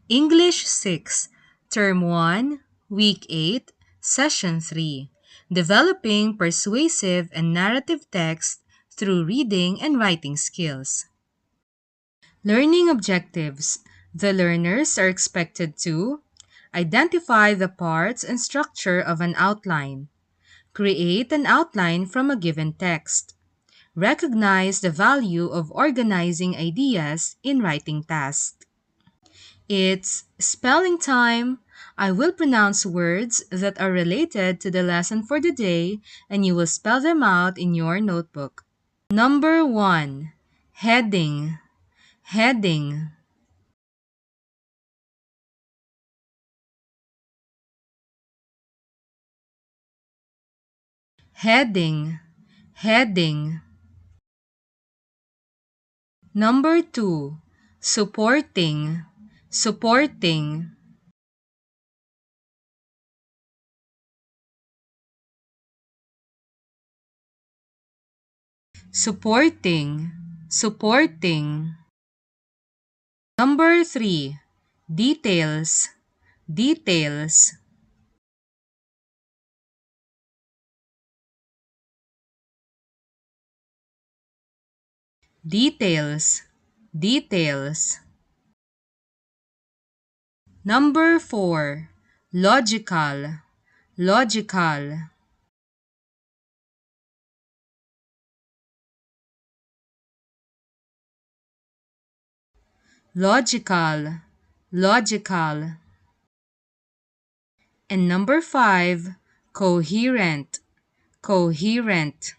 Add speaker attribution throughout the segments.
Speaker 1: English 6, Term 1, Week 8, Session 3. Developing persuasive and narrative text through reading and writing skills. Learning objectives. The learners are expected to identify the parts and structure of an outline, create an outline from a given text, recognize the value of organizing ideas in writing tasks. It's spelling time. I will pronounce words that are related to the lesson for the day, and you will spell them out in your notebook. Number 1. Heading. Heading. Heading. Heading. Number 2. Supporting. Supporting. Supporting. Supporting. Number 3. Details. Details. Details. Details. Number 4. Logical. Logical. Logical. Logical. And number 5. Coherent. Coherent.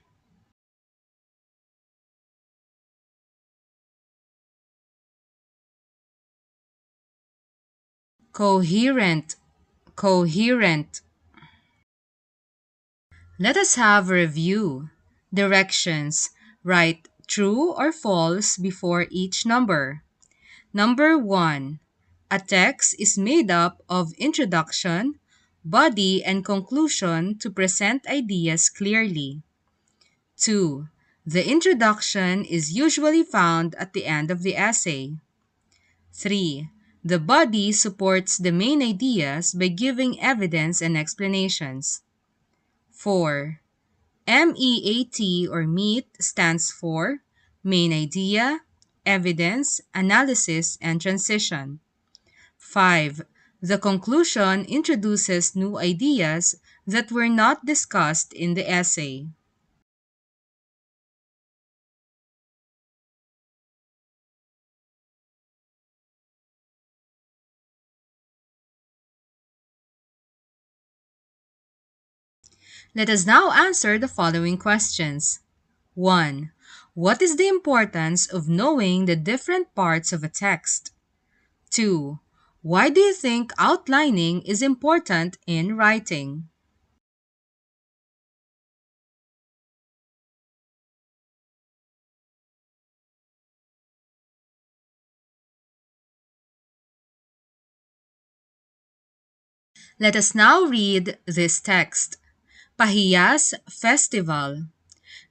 Speaker 1: Coherent. Coherent. Let us have a review. Directions. Write true or false before each number. Number 1. A text is made up of introduction, body, and conclusion to present ideas clearly. 2. The introduction is usually found at the end of the essay. 3. The body supports the main ideas by giving evidence and explanations. 4. MEAT or MEAT stands for Main Idea, Evidence, Analysis, and Transition. 5. The conclusion introduces new ideas that were not discussed in the essay. Let us now answer the following questions. 1. What is the importance of knowing the different parts of a text? 2. Why do you think outlining is important in writing? Let us now read this text. Pahiyas Festival.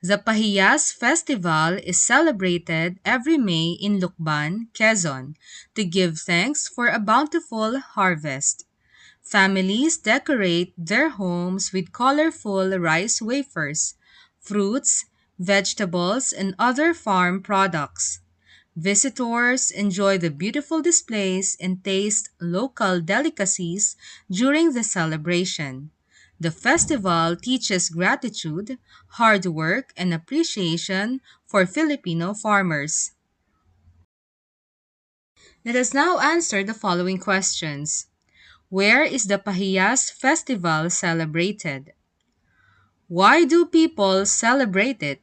Speaker 1: The Pahiyas Festival is celebrated every May in Lukban, Quezon, to give thanks for a bountiful harvest. Families decorate their homes with colorful rice wafers, fruits, vegetables, and other farm products. Visitors enjoy the beautiful displays and taste local delicacies during the celebration. The festival teaches gratitude, hard work, and appreciation for Filipino farmers. Let us now answer the following questions. Where is the Pahiyas festival celebrated? Why do people celebrate it?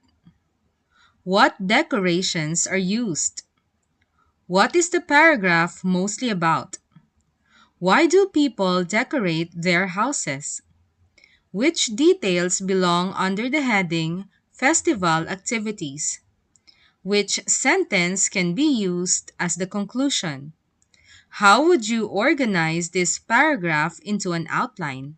Speaker 1: What decorations are used? What is the paragraph mostly about? Why do people decorate their houses? Which details belong under the heading Festival Activities? Which sentence can be used as the conclusion? How would you organize this paragraph into an outline?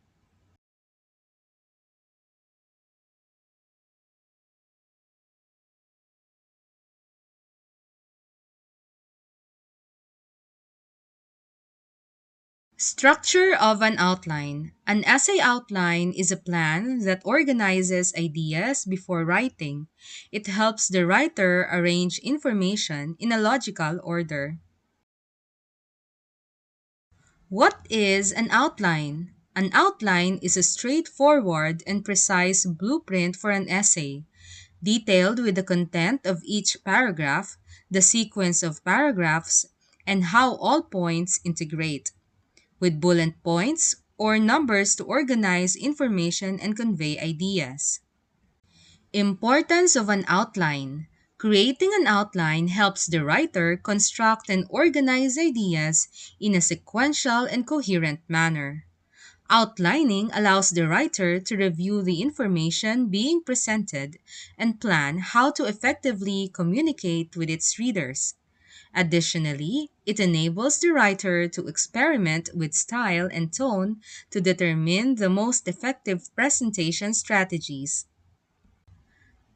Speaker 1: Structure of an outline. An essay outline is a plan that organizes ideas before writing. It helps the writer arrange information in a logical order. What is an outline? An outline is a straightforward and precise blueprint for an essay, detailed with the content of each paragraph, the sequence of paragraphs, and how all points integrate, with bullet points or numbers to organize information and convey ideas. Importance of an outline. Creating an outline helps the writer construct and organize ideas in a sequential and coherent manner. Outlining allows the writer to review the information being presented and plan how to effectively communicate with its readers. Additionally, it enables the writer to experiment with style and tone to determine the most effective presentation strategies.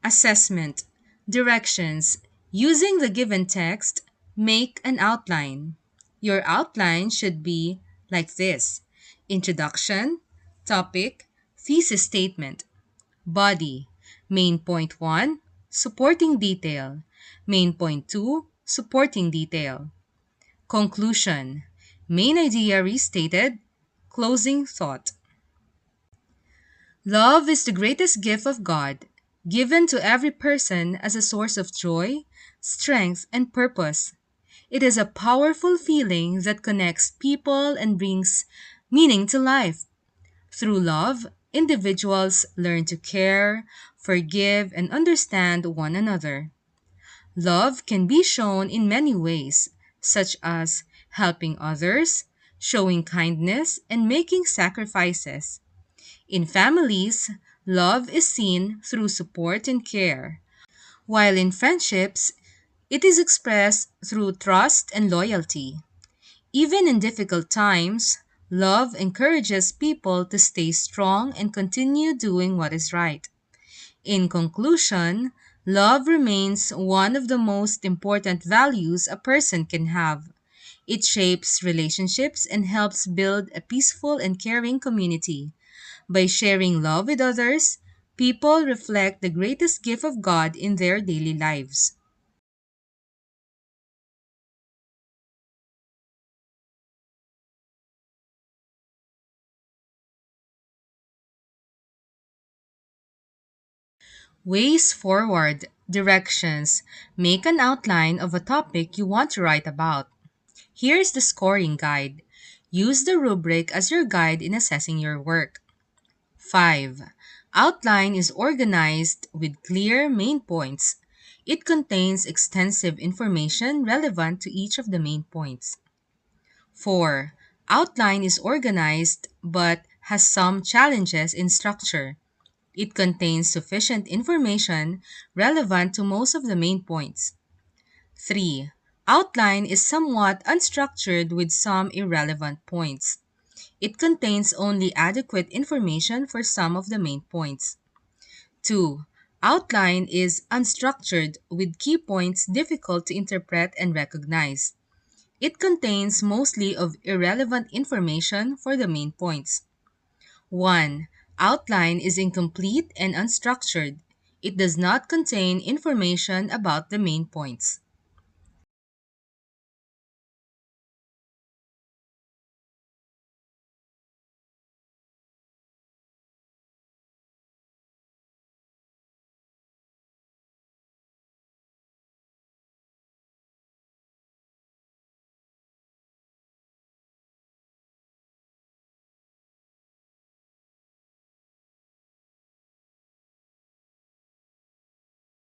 Speaker 1: Assessment. Directions. Using the given text, make an outline. Your outline should be like this: introduction, topic, thesis statement, body, main point 1, supporting detail, main point 2, supporting detail, conclusion, main idea restated, closing thought. Love is the greatest gift of God, given to every person as a source of joy, strength, and purpose. It is a powerful feeling that connects people and brings meaning to life. Through love, individuals learn to care, forgive, and understand one another. Love can be shown in many ways, such as helping others, showing kindness, and making sacrifices. In families, love is seen through support and care, while in friendships, it is expressed through trust and loyalty. Even in difficult times, love encourages people to stay strong and continue doing what is right. In conclusion, love remains one of the most important values a person can have. It shapes relationships and helps build a peaceful and caring community. By sharing love with others, people reflect the greatest gift of God in their daily lives. Ways forward, directions. Make an outline of a topic you want to write about. Here's the scoring guide. Use the rubric as your guide in assessing your work. 5. Outline is organized with clear main points. It contains extensive information relevant to each of the main points. 4. Outline is organized but has some challenges in structure. It contains sufficient information relevant to most of the main points. 3. Outline is somewhat unstructured with some irrelevant points. It contains only adequate information for some of the main points. 2. Outline is unstructured with key points difficult to interpret and recognize. It contains mostly of irrelevant information for the main points. 1. Outline is incomplete and unstructured. It does not contain information about the main points.